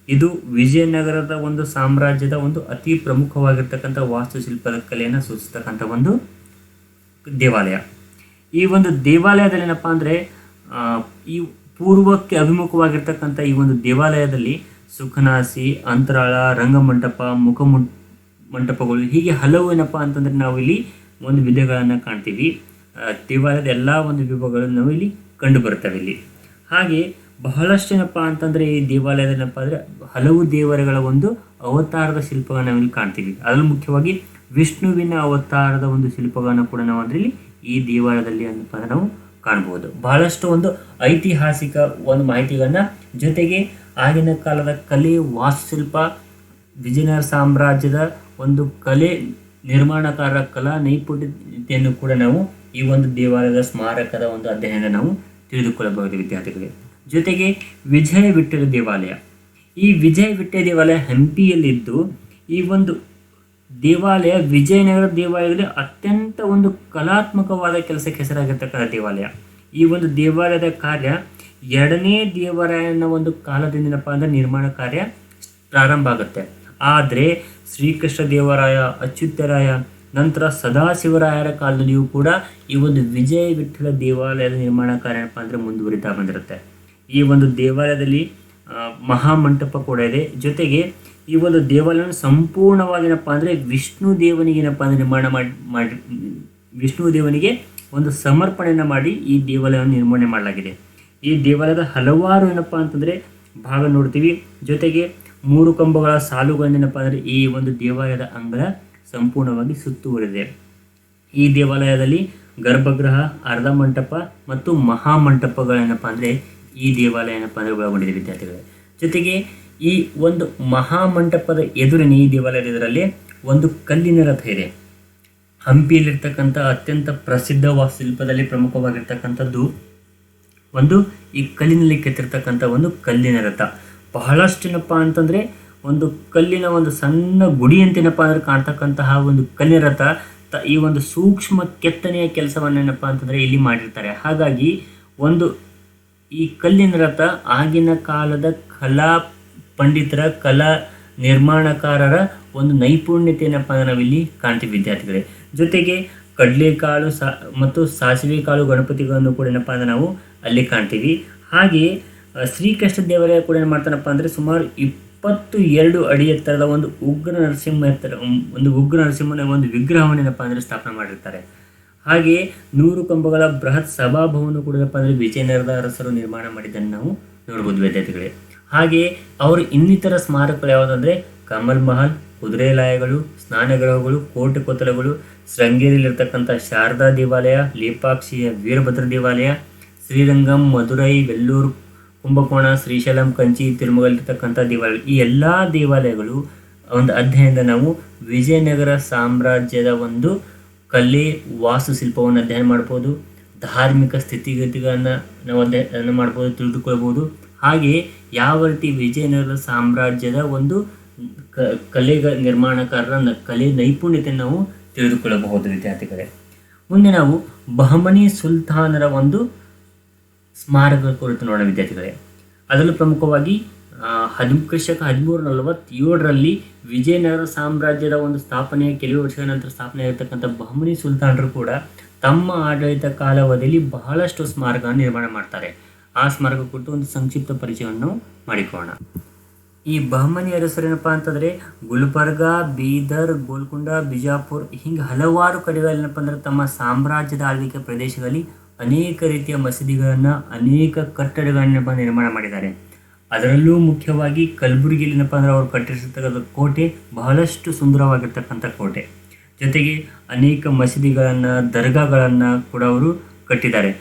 ಇದು ವಿಜಯನಗರದ ಒಂದು ಸಾಮ್ರಾಜ್ಯದ ಒಂದು ಅತಿ ಪ್ರಮುಖವಾಗಿರ್ತಕ್ಕಂಥ ವಾಸ್ತುಶಿಲ್ಪದ ಕಲೆಯನ್ನು ಸೂಚಿಸ್ತಕ್ಕಂಥ ಒಂದು ದೇವಾಲಯ. ಈ ಒಂದು ದೇವಾಲಯದಲ್ಲಿ ಏನಪ್ಪ ಅಂದರೆ ಈ ಪೂರ್ವಕ್ಕೆ ಅಭಿಮುಖವಾಗಿರ್ತಕ್ಕಂಥ ಈ ಒಂದು ದೇವಾಲಯದಲ್ಲಿ ಸುಖನಾಸಿ, ಅಂತರಾಳ, ರಂಗಮಂಟಪ, ಮಂಟಪಗಳು ಹೀಗೆ ಹಲವು ಏನಪ್ಪ ಅಂತಂದರೆ ನಾವು ಇಲ್ಲಿ ಒಂದು ವಿಧಗಳನ್ನು ಕಾಣ್ತೀವಿ. ದೇವಾಲಯದ ಎಲ್ಲ ಒಂದು ವಿಭಾಗಗಳನ್ನು ನಾವು ಇಲ್ಲಿ ಕಂಡು ಬರ್ತವೆ ಇಲ್ಲಿ. ಹಾಗೆ ಬಹಳಷ್ಟು ಏನಪ್ಪ ಅಂತಂದರೆ ಈ ದೇವಾಲಯದಲ್ಲಪ್ಪ ಅಂದರೆ ಹಲವು ದೇವರುಗಳ ಒಂದು ಅವತಾರದ ಶಿಲ್ಪಗಳನ್ನು ನಾವಿಲ್ಲಿ ಕಾಣ್ತೀವಿ. ಅದರಲ್ಲೂ ಮುಖ್ಯವಾಗಿ ವಿಷ್ಣುವಿನ ಅವತಾರದ ಒಂದು ಶಿಲ್ಪಗಳನ್ನು ಕೂಡ ನಾವು ಅದರಲ್ಲಿ ಈ ದೇವಾಲಯದಲ್ಲಿ ಏನಪ್ಪ ನಾವು ಕಾಣ್ಬೋದು. ಬಹಳಷ್ಟು ಒಂದು ಐತಿಹಾಸಿಕ ಒಂದು ಮಾಹಿತಿಗಳನ್ನ, ಜೊತೆಗೆ ಆಗಿನ ಕಾಲದ ಕಲೆ, ವಾಸ್ತುಶಿಲ್ಪ, ವಿಜಯನಗರ ಸಾಮ್ರಾಜ್ಯದ ಒಂದು ಕಲೆ, ನಿರ್ಮಾಣಕಾರರ ಕಲಾ ನೈಪುಣ್ಯತೆಯನ್ನು ಕೂಡ ನಾವು ಈ ಒಂದು ದೇವಾಲಯದ ಸ್ಮಾರಕದ ಒಂದು ಅಧ್ಯಯನದಿಂದ ನಾವು ತಿಳಿದುಕೊಳ್ಳಬಹುದು ವಿದ್ಯಾರ್ಥಿಗಳಿಗೆ. ಜೊತೆಗೆ ವಿಜಯ ವಿಠ್ಠಲ ದೇವಾಲಯ, ಈ ವಿಜಯ ವಿಠ್ಠಲ ದೇವಾಲಯ ಹಂಪಿಯಲ್ಲಿದ್ದು ಈ ಒಂದು ದೇವಾಲಯ ವಿಜಯನಗರ ದೇವಾಲಯದಲ್ಲಿ ಅತ್ಯಂತ ಒಂದು ಕಲಾತ್ಮಕವಾದ ಕೆಲಸಕ್ಕೆ ಹೆಸರಾಗಿರ್ತಕ್ಕಂಥ ದೇವಾಲಯ. ಈ ಒಂದು ದೇವಾಲಯದ ಕಾರ್ಯ 2ನೇ ದೇವರಾಯನ ಒಂದು ಕಾಲದಿಂದ ಏನಪ್ಪ ಅಂದರೆ ನಿರ್ಮಾಣ ಕಾರ್ಯ ಪ್ರಾರಂಭ ಆಗುತ್ತೆ. ಆದರೆ ಶ್ರೀಕೃಷ್ಣ ದೇವರಾಯ, ಅಚ್ಯುತರಾಯ, ನಂತರ ಸದಾಶಿವರಾಯರ ಕಾಲದಲ್ಲಿಯೂ ಕೂಡ ಈ ಒಂದು ವಿಜಯ ವಿಠ್ಠಲ ದೇವಾಲಯದ ನಿರ್ಮಾಣ ಕಾರ್ಯ ಏನಪ್ಪ ಅಂದರೆ ಮುಂದುವರಿತಾ ಬಂದಿರುತ್ತೆ. ಈ ಒಂದು ದೇವಾಲಯದಲ್ಲಿ ಮಹಾಮಂಟಪ ಕೂಡ ಇದೆ. ಜೊತೆಗೆ ಈ ಒಂದು ದೇವಾಲಯವನ್ನು ಸಂಪೂರ್ಣವಾಗಿ ಏನಪ್ಪ ಅಂದರೆ ವಿಷ್ಣು ದೇವನಿಗೆ ಏನಪ್ಪ ಅಂದರೆ ನಿರ್ಮಾಣ ಮಾಡಿ ವಿಷ್ಣು ದೇವನಿಗೆ ಒಂದು ಸಮರ್ಪಣೆಯನ್ನು ಮಾಡಿ ಈ ದೇವಾಲಯವನ್ನು ನಿರ್ಮಾಣ ಮಾಡಲಾಗಿದೆ. ಈ ದೇವಾಲಯದ ಹಲವಾರು ಏನಪ್ಪ ಅಂತಂದರೆ ಭಾಗ ನೋಡ್ತೀವಿ. ಜೊತೆಗೆ 3 ಕಂಬಗಳ ಸಾಲುಗಳನ್ನೇನಪ್ಪ ಅಂದರೆ ಈ ಒಂದು ದೇವಾಲಯದ ಅಂಗಳ ಸಂಪೂರ್ಣವಾಗಿ ಸುತ್ತುವರಿದೆ. ಈ ದೇವಾಲಯದಲ್ಲಿ ಗರ್ಭಗೃಹ, ಅರ್ಧ ಮಂಟಪ ಮತ್ತು ಮಹಾಮಂಟಪಗಳೇನಪ್ಪ ಅಂದರೆ ಈ ದೇವಾಲಯ ಏನಪ್ಪ ಅಂದರೆ ಒಳಗೊಂಡಿದೆ ವಿದ್ಯಾರ್ಥಿಗಳೇ. ಜೊತೆಗೆ ಈ ಒಂದು ಮಹಾಮಂಟಪದ ಎದುರಿನ ಈ ದೇವಾಲಯದ ಎದುರಲ್ಲಿ ಒಂದು ಕಲ್ಲಿನ ರಥ ಇದೆ. ಹಂಪಿಯಲ್ಲಿರ್ತಕ್ಕಂಥ ಅತ್ಯಂತ ಪ್ರಸಿದ್ಧ ವಾಸ್ತುಶಿಲ್ಪದಲ್ಲಿ ಪ್ರಮುಖವಾಗಿರ್ತಕ್ಕಂಥದ್ದು ಒಂದು ಈ ಕಲ್ಲಿನಲ್ಲಿ ಕೆತ್ತಿರ್ತಕ್ಕಂಥ ಒಂದು ಕಲ್ಲಿನ ರಥ. ಬಹಳಷ್ಟು ಏನಪ್ಪ ಅಂತಂದರೆ ಒಂದು ಕಲ್ಲಿನ ಒಂದು ಸಣ್ಣ ಗುಡಿಯಂತೇನಪ್ಪ ಅಂದರೆ ಕಾಣ್ತಕ್ಕಂತಹ ಒಂದು ಕಲ್ಲಿನ ರಥ ಈ ಒಂದು ಸೂಕ್ಷ್ಮ ಕೆತ್ತನೆಯ ಕೆಲಸವನ್ನೇನಪ್ಪ ಅಂತಂದರೆ ಇಲ್ಲಿ ಮಾಡಿರ್ತಾರೆ. ಹಾಗಾಗಿ ಒಂದು ಈ ಕಲ್ಲಿನ ರಥ ಆಗಿನ ಕಾಲದ ಕಲಾ ಪಂಡಿತರ, ಕಲಾ ನಿರ್ಮಾಣಕಾರರ ಒಂದು ನೈಪುಣ್ಯತೆ ಏನಪ್ಪ ಅಂದರೆ ನಾವಿಲ್ಲಿ ಕಾಣ್ತೀವಿ ವಿದ್ಯಾರ್ಥಿಗಳೇ. ಜೊತೆಗೆ ಕಡಲೆಕಾಳು ಮತ್ತು ಸಾಸಿವೆ ಕಾಳು ಗಣಪತಿಗಳನ್ನು ಕೂಡ ಏನಪ್ಪ ಅಂದರೆ ನಾವು ಅಲ್ಲಿ ಕಾಣ್ತೀವಿ. ಹಾಗೆಯೇ ಶ್ರೀಕೃಷ್ಣ ದೇವರಾಯ ಕೂಡ ಏನು ಮಾಡ್ತಾನಪ್ಪ ಅಂದರೆ ಸುಮಾರು 22 ಅಡಿ ಎತ್ತರದ ಒಂದು ಉಗ್ರ ನರಸಿಂಹನ ಒಂದು ವಿಗ್ರಹವನ್ನು ಏನಪ್ಪ ಅಂದರೆ ಸ್ಥಾಪನೆ ಮಾಡಿರ್ತಾರೆ. ಹಾಗೆಯೇ 100 ಕಂಬಗಳ ಬೃಹತ್ ಸಭಾಭವನ ಕೂಡ ಏನಪ್ಪ ಅಂದರೆ ವಿಜಯನಗರದ ಅರಸರು ನಿರ್ಮಾಣ ಮಾಡಿದ್ದನ್ನು ನಾವು ನೋಡ್ಬೋದು ವಿದ್ಯಾರ್ಥಿಗಳೇ. ಹಾಗೆಯೇ ಅವರು ಇನ್ನಿತರ ಸ್ಮಾರಕಗಳು ಯಾವುದಂದರೆ ಕಮಲ್ ಮಹಲ್, ಕುದುರೆಲಾಯಗಳು, ಸ್ನಾನಗೃಹಗಳು, ಕೋಟೆ ಕೊತ್ತಲಗಳು, ಶೃಂಗೇರಿಯಲ್ಲಿರ್ತಕ್ಕಂಥ ಶಾರದಾ ದೇವಾಲಯ, ಲೇಪಾಕ್ಷಿಯ ವೀರಭದ್ರ ದೇವಾಲಯ, ಶ್ರೀರಂಗಂ, ಮಧುರೈ, ವೆಲ್ಲೂರು ಕುಂಭಕೋಣ, ಶ್ರೀಶೈಲಂ, ಕಂಚಿ, ತಿರುಮಲಲ್ಲಿರ್ತಕ್ಕಂಥ ದೇವಾಲಯಗಳು, ಈ ಎಲ್ಲ ದೇವಾಲಯಗಳು ಒಂದು ಅಧ್ಯಯನದ ನಾವು ವಿಜಯನಗರ ಸಾಮ್ರಾಜ್ಯದ ಒಂದು ಕಲೆ, ವಾಸ್ತುಶಿಲ್ಪವನ್ನು ಅಧ್ಯಯನ ಮಾಡ್ಬೋದು, ಧಾರ್ಮಿಕ ಸ್ಥಿತಿಗತಿಗಳನ್ನು ನಾವು ಅಧ್ಯಯನ ಮಾಡ್ಬೋದು, ತಿಳಿದುಕೊಳ್ಬೋದು. ಹಾಗೆ ಯಾವ ರೀತಿ ವಿಜಯನಗರ ಸಾಮ್ರಾಜ್ಯದ ಒಂದು ಕಲೆ ನಿರ್ಮಾಣಕಾರರ ಕಲೆ ನೈಪುಣ್ಯತೆಯನ್ನು ನಾವು ತಿಳಿದುಕೊಳ್ಳಬಹುದು ವಿದ್ಯಾರ್ಥಿಗಳೇ. ಮುಂದೆ ನಾವು ಬಹಮನಿ ಸುಲ್ತಾನರ ಒಂದು ಸ್ಮಾರಕ ಕುರಿತು ನೋಡೋಣ ವಿದ್ಯಾರ್ಥಿಗಳೇ. ಅದರಲ್ಲೂ ಪ್ರಮುಖವಾಗಿ ಕ್ರಿಸ್ತಕ 1347ರಲ್ಲಿ ವಿಜಯನಗರ ಸಾಮ್ರಾಜ್ಯದ ಒಂದು ಸ್ಥಾಪನೆಯ ಕೆಲವು ವರ್ಷಗಳ ನಂತರ ಸ್ಥಾಪನೆ ಆಗಿರ್ತಕ್ಕಂಥ ಬಹಮನಿ ಸುಲ್ತಾನರು ಕೂಡ ತಮ್ಮ ಆಡಳಿತ ಕಾಲಾವಧಿಯಲ್ಲಿ ಬಹಳಷ್ಟು ಸ್ಮಾರಕವನ್ನು ನಿರ್ಮಾಣ ಮಾಡ್ತಾರೆ. ಆ ಸ್ಮಾರಕ ಕುರಿತು ಒಂದು ಸಂಕ್ಷಿಪ್ತ ಪರಿಚಯವನ್ನು ಮಾಡಿಕೊಳ್ಳೋಣ. ಈ ಬಹಮನಿ ಅರಸರೇನಪ್ಪ ಅಂತಂದರೆ ಗುಲ್ಬರ್ಗ, ಬೀದರ್, ಗೋಲ್ಕೊಂಡ, ಬಿಜಾಪುರ್ ಹಿಂಗೆ ಹಲವಾರು ಕಡೆಗಳೇನಪ್ಪ ಅಂದ್ರೆ ತಮ್ಮ ಸಾಮ್ರಾಜ್ಯದ ಆಳ್ವಿಕೆ ಪ್ರದೇಶಗಳಲ್ಲಿ ಅನೇಕ ರೀತಿಯ ಮಸೀದಿಗಳನ್ನು, ಅನೇಕ ಕಟ್ಟಡಗಳನ್ನಪ್ಪ ನಿರ್ಮಾಣ ಮಾಡಿದ್ದಾರೆ. ಅದರಲ್ಲೂ ಮುಖ್ಯವಾಗಿ ಕಲಬುರಗಿಯಲ್ಲಿ ಏನಪ್ಪ ಅಂದ್ರೆ ಅವರು ಕಟ್ಟಿರ್ತಕ್ಕಂಥ ಕೋಟೆ ಬಹಳಷ್ಟು ಸುಂದರವಾಗಿರ್ತಕ್ಕಂಥ ಕೋಟೆ. ಜೊತೆಗೆ ಅನೇಕ ಮಸೀದಿಗಳನ್ನು, ದರ್ಗಾಗಳನ್ನು ಕೂಡ ಅವರು ಕಟ್ಟಿದ್ದಾರೆ.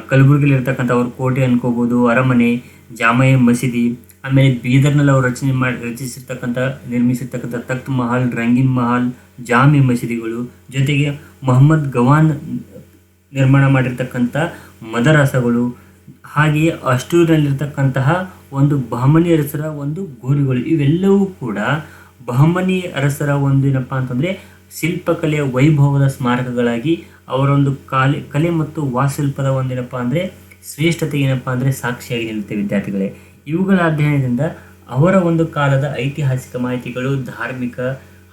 ಕಲಬುರಗಿಯಲ್ಲಿ ಇರ್ತಕ್ಕಂಥ ಅವ್ರ ಕೋಟೆ ಅನ್ಕೋಬೋದು, ಅರಮನೆ, ಜಾಮೆ ಮಸೀದಿ, ಆಮೇಲೆ ಬೀದರ್ನಲ್ಲಿ ಅವರು ನಿರ್ಮಿಸಿರ್ತಕ್ಕಂಥ ತಖ್ತ್ ಮಹಲ್, ರಂಗೀನ್ ಮಹಲ್, ಜಾಮೆ ಮಸೀದಿಗಳು, ಜೊತೆಗೆ ಮೊಹಮ್ಮದ್ ಗವಾನ್ ನಿರ್ಮಾಣ ಮಾಡಿರ್ತಕ್ಕಂಥ ಮದರಸಗಳು, ಹಾಗೆಯೇ ಅಷ್ಟೂರಿನಲ್ಲಿರ್ತಕ್ಕಂತಹ ಒಂದು ಬಹಮನಿ ಅರಸರ ಒಂದು ಗೋರಿಗಳು, ಇವೆಲ್ಲವೂ ಕೂಡ ಬಹಮನಿ ಅರಸರ ಒಂದು ಏನಪ್ಪ ಅಂತಂದರೆ ಶಿಲ್ಪಕಲೆಯ ವೈಭವದ ಸ್ಮಾರಕಗಳಾಗಿ ಅವರೊಂದು ಕಲೆ ಮತ್ತು ವಾಸ್ತುಶಿಲ್ಪದ ಒಂದೇನಪ್ಪ ಅಂದರೆ ಶ್ರೇಷ್ಠತೆ ಏನಪ್ಪ ಅಂದರೆ ಸಾಕ್ಷಿಯಾಗಿ ನಿಲ್ಲುತ್ತೆ ವಿದ್ಯಾರ್ಥಿಗಳೇ. ಇವುಗಳ ಅಧ್ಯಯನದಿಂದ ಅವರ ಒಂದು ಕಾಲದ ಐತಿಹಾಸಿಕ ಮಾಹಿತಿಗಳು, ಧಾರ್ಮಿಕ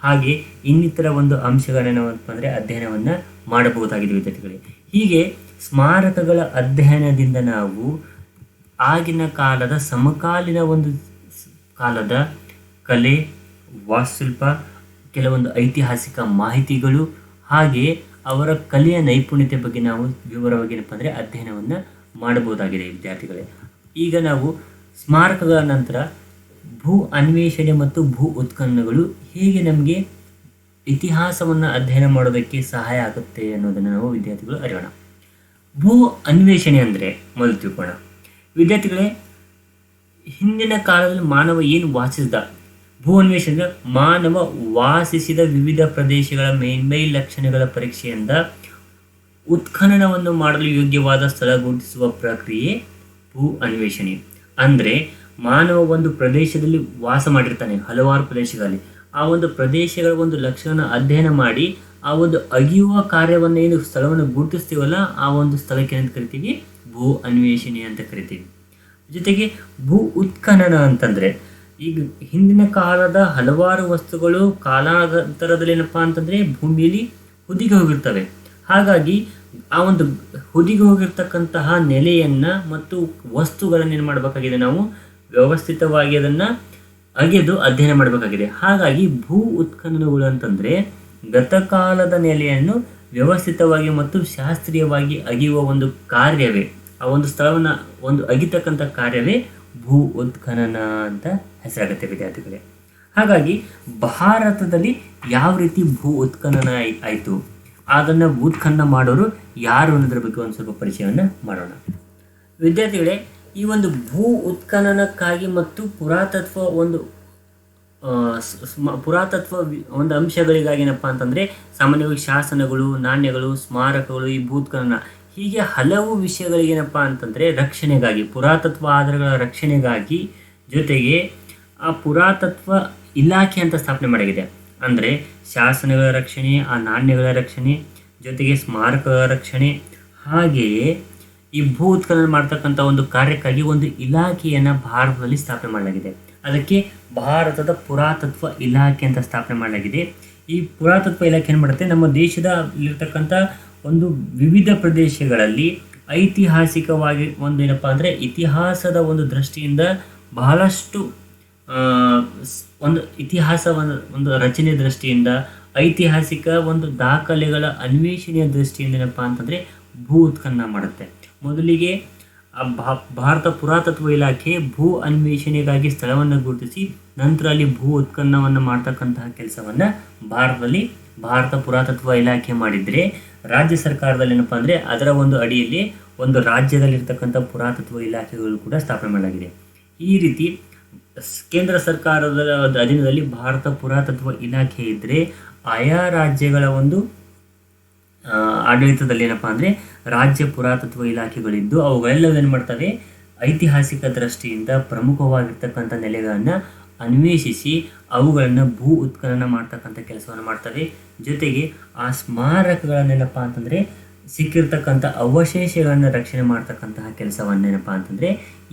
ಹಾಗೆ ಇನ್ನಿತರ ಒಂದು ಅಂಶಗಳೇನಪ್ಪ ಅಂದರೆ ಅಧ್ಯಯನವನ್ನು ಮಾಡಬಹುದಾಗಿದೆ ವಿದ್ಯಾರ್ಥಿಗಳೇ. ಹೀಗೆ ಸ್ಮಾರಕಗಳ ಅಧ್ಯಯನದಿಂದ ನಾವು ಆಗಿನ ಕಾಲದ ಸಮಕಾಲೀನ ಒಂದು ಕಾಲದ ಕಲೆ, ವಾಸ್ತುಶಿಲ್ಪ, ಕೆಲವೊಂದು ಐತಿಹಾಸಿಕ ಮಾಹಿತಿಗಳು, ಹಾಗೆ ಅವರ ಕಲೆಯ ನೈಪುಣ್ಯತೆ ಬಗ್ಗೆ ನಾವು ವಿವರವಾಗಿ ಏನಪ್ಪ ಅಂದರೆ ಅಧ್ಯಯನವನ್ನು ಮಾಡಬಹುದಾಗಿದೆ ವಿದ್ಯಾರ್ಥಿಗಳೇ. ಈಗ ನಾವು ಸ್ಮಾರಕಗಳ ನಂತರ ಭೂ ಅನ್ವೇಷಣೆ ಮತ್ತು ಭೂ ಉತ್ಖನನಗಳು ಹೇಗೆ ನಮಗೆ ಇತಿಹಾಸವನ್ನು ಅಧ್ಯಯನ ಮಾಡೋದಕ್ಕೆ ಸಹಾಯ ಆಗುತ್ತೆ ಅನ್ನೋದನ್ನು ನಾವು ವಿದ್ಯಾರ್ಥಿಗಳು ಅರಿಯೋಣ. ಭೂ ಅನ್ವೇಷಣೆ ಅಂದರೆ ಮೊದಲು ತಿಳ್ಕೋಣ ವಿದ್ಯಾರ್ಥಿಗಳೇ. ಹಿಂದಿನ ಕಾಲದಲ್ಲಿ ಮಾನವ ಏನು ವಾಸಿಸಿದ, ಭೂ ಅನ್ವೇಷಣೆ ಮಾನವ ವಾಸಿಸಿದ ವಿವಿಧ ಪ್ರದೇಶಗಳ ಮೇಲ್ಮೈ ಲಕ್ಷಣಗಳ ಪರೀಕ್ಷೆಯಿಂದ ಉತ್ಖನನವನ್ನು ಮಾಡಲು ಯೋಗ್ಯವಾದ ಸ್ಥಳ ಗುರುತಿಸುವ ಪ್ರಕ್ರಿಯೆ ಭೂ ಅನ್ವೇಷಣೆ. ಅಂದರೆ ಮಾನವ ಒಂದು ಪ್ರದೇಶದಲ್ಲಿ ವಾಸ ಮಾಡಿರ್ತಾನೆ, ಹಲವಾರು ಪ್ರದೇಶಗಳಲ್ಲಿ, ಆ ಒಂದು ಪ್ರದೇಶಗಳ ಒಂದು ಲಕ್ಷಣ ಅಧ್ಯಯನ ಮಾಡಿ ಆ ಒಂದು ಅಗಿಯುವ ಕಾರ್ಯವನ್ನು ಏನು ಸ್ಥಳವನ್ನು ಗುರುತಿಸ್ತೀವಲ್ಲ ಆ ಒಂದು ಸ್ಥಳಕ್ಕೆ ಏನಂತ ಕರಿತೀವಿ, ಭೂ ಅನ್ವೇಷಣೆ ಅಂತ ಕರಿತೀವಿ. ಜೊತೆಗೆ ಭೂ ಉತ್ಖನನ ಅಂತಂದರೆ ಈಗ ಹಿಂದಿನ ಕಾಲದ ಹಲವಾರು ವಸ್ತುಗಳು ಕಾಲಾಂತರದಲ್ಲಿ ಏನಪ್ಪ ಅಂತಂದರೆ ಭೂಮಿಯಲ್ಲಿ ಹುದುಗಿ ಹೋಗಿರ್ತವೆ. ಹಾಗಾಗಿ ಆ ಒಂದು ಹುದುಗಿ ಹೋಗಿರ್ತಕ್ಕಂತಹ ನೆಲೆಯನ್ನು ಮತ್ತು ವಸ್ತುಗಳನ್ನು ಏನು ಮಾಡಬೇಕಾಗಿದೆ, ನಾವು ವ್ಯವಸ್ಥಿತವಾಗಿ ಅದನ್ನು ಅಗೆದು ಅಧ್ಯಯನ ಮಾಡಬೇಕಾಗಿದೆ. ಹಾಗಾಗಿ ಭೂ ಉತ್ಖನನಗಳು ಅಂತಂದರೆ ಗತಕಾಲದ ನೆಲೆಯನ್ನು ವ್ಯವಸ್ಥಿತವಾಗಿ ಮತ್ತು ಶಾಸ್ತ್ರೀಯವಾಗಿ ಅಗೆಯುವ ಒಂದು ಕಾರ್ಯವೇ, ಆ ಒಂದು ಸ್ಥಳವನ್ನು ಒಂದು ಅಗಿತಕ್ಕಂಥ ಕಾರ್ಯವೇ ಭೂ ಉತ್ಖನನ ಅಂತ ಹೆಸರಾಗುತ್ತೆ ವಿದ್ಯಾರ್ಥಿಗಳೇ. ಹಾಗಾಗಿ ಭಾರತದಲ್ಲಿ ಯಾವ ರೀತಿ ಭೂ ಉತ್ಖನನ ಆಯಿತು, ಅದನ್ನು ಉತ್ಖನನ ಮಾಡೋರು ಯಾರು ಅನ್ನೋದ್ರ ಬಗ್ಗೆ ಒಂದು ಸ್ವಲ್ಪ ಪರಿಚಯವನ್ನು ಮಾಡೋಣ ವಿದ್ಯಾರ್ಥಿಗಳೇ. ಈ ಒಂದು ಭೂ ಉತ್ಖನನಕ್ಕಾಗಿ ಮತ್ತು ಪುರಾತತ್ವ ಒಂದು ಅಂಶಗಳಿಗಾಗಿ ಏನಪ್ಪ ಅಂತಂದರೆ ಸಾಮಾನ್ಯವಾಗಿ ಶಾಸನಗಳು, ನಾಣ್ಯಗಳು, ಸ್ಮಾರಕಗಳು, ಈ ಭೂ ಉತ್ಖನನ ಹೀಗೆ ಹಲವು ವಿಷಯಗಳಿಗೆ ಏನಪ್ಪ ಅಂತಂದರೆ ರಕ್ಷಣೆಗಾಗಿ, ಪುರಾತತ್ವ ಆಧಾರಗಳ ರಕ್ಷಣೆಗಾಗಿ, ಜೊತೆಗೆ ಆ ಪುರಾತತ್ವ ಇಲಾಖೆ ಅಂತ ಸ್ಥಾಪನೆ ಮಾಡಾಗಿದೆ. ಅಂದರೆ ಶಾಸನಗಳ ರಕ್ಷಣೆ, ಆ ನಾಣ್ಯಗಳ ರಕ್ಷಣೆ, ಜೊತೆಗೆ ಸ್ಮಾರಕಗಳ ರಕ್ಷಣೆ, ಹಾಗೆಯೇ ಈ ಭೂ ಉತ್ಖನನ ಮಾಡ್ತಕ್ಕಂಥ ಒಂದು ಕಾರ್ಯಕ್ಕಾಗಿ ಒಂದು ಇಲಾಖೆಯನ್ನು ಭಾರತದಲ್ಲಿ ಸ್ಥಾಪನೆ ಮಾಡಲಾಗಿದೆ. ಅದಕ್ಕೆ ಭಾರತದ ಪುರಾತತ್ವ ಇಲಾಖೆ ಅಂತ ಸ್ಥಾಪನೆ ಮಾಡಲಾಗಿದೆ. ಈ ಪುರಾತತ್ವ ಇಲಾಖೆ ಏನು ಮಾಡುತ್ತೆ, ನಮ್ಮ ದೇಶದಲ್ಲಿರ್ತಕ್ಕಂಥ ಒಂದು ವಿವಿಧ ಪ್ರದೇಶಗಳಲ್ಲಿ ಐತಿಹಾಸಿಕವಾಗಿ ಒಂದು ಏನಪ್ಪ ಅಂದರೆ ಇತಿಹಾಸದ ಒಂದು ದೃಷ್ಟಿಯಿಂದ ಬಹಳಷ್ಟು ಒಂದು ಇತಿಹಾಸವನ್ನು ಒಂದು ರಚನೆ ದೃಷ್ಟಿಯಿಂದ, ಐತಿಹಾಸಿಕ ಒಂದು ದಾಖಲೆಗಳ ಅನ್ವೇಷಣೆಯ ದೃಷ್ಟಿಯಿಂದ ಏನಪ್ಪ ಅಂತಂದರೆ ಭೂ ಉತ್ಖನನ ಮಾಡುತ್ತೆ. ಮೊದಲಿಗೆ ಭಾರತ ಪುರಾತತ್ವ ಇಲಾಖೆ ಭೂ ಅನ್ವೇಷಣೆಗಾಗಿ ಸ್ಥಳವನ್ನು ಗುರುತಿಸಿ ನಂತರ ಅಲ್ಲಿ ಭೂ ಉತ್ಖನನವನ್ನು ಮಾಡ್ತಕ್ಕಂತಹ ಕೆಲಸವನ್ನು ಭಾರತ ಪುರಾತತ್ವ ಇಲಾಖೆ ಮಾಡಿದರೆ, ರಾಜ್ಯ ಸರ್ಕಾರದಲ್ಲಿ ಏನಪ್ಪ ಅಂದರೆ ಅದರ ಒಂದು ಅಡಿಯಲ್ಲಿ ಒಂದು ರಾಜ್ಯದಲ್ಲಿರ್ತಕ್ಕಂಥ ಪುರಾತತ್ವ ಇಲಾಖೆಗಳು ಕೂಡ ಸ್ಥಾಪನೆ ಮಾಡಲಾಗಿದೆ. ಈ ರೀತಿ ಕೇಂದ್ರ ಸರ್ಕಾರದ ಅಧೀನದಲ್ಲಿ ಭಾರತ ಪುರಾತತ್ವ ಇಲಾಖೆ ಇದ್ದರೆ, ಆಯಾ ರಾಜ್ಯಗಳ ಒಂದು ಆಡಳಿತದಲ್ಲಿ ಏನಪ್ಪ ಅಂದರೆ ರಾಜ್ಯ ಪುರಾತತ್ವ ಇಲಾಖೆಗಳಿದ್ದು ಅವುಗಳೆಲ್ಲವೂ ಏನು ಮಾಡ್ತವೆ, ಐತಿಹಾಸಿಕ ದೃಷ್ಟಿಯಿಂದ ಪ್ರಮುಖವಾಗಿರ್ತಕ್ಕಂಥ ನೆಲೆಗಳನ್ನು ಅನ್ವೇಷಿಸಿ ಅವುಗಳನ್ನು ಭೂ ಉತ್ಖನನ ಮಾಡ್ತಕ್ಕಂಥ ಕೆಲಸವನ್ನು ಮಾಡ್ತವೆ. ಜೊತೆಗೆ ಆ ಸ್ಮಾರಕಗಳನ್ನೇನಪ್ಪ ಅಂತಂದರೆ ಸಿಕ್ಕಿರ್ತಕ್ಕಂಥ ಅವಶೇಷಗಳನ್ನು ರಕ್ಷಣೆ ಮಾಡ್ತಕ್ಕಂತಹ ಕೆಲಸವನ್ನೇನಪ್ಪ ಅಂತಂದರೆ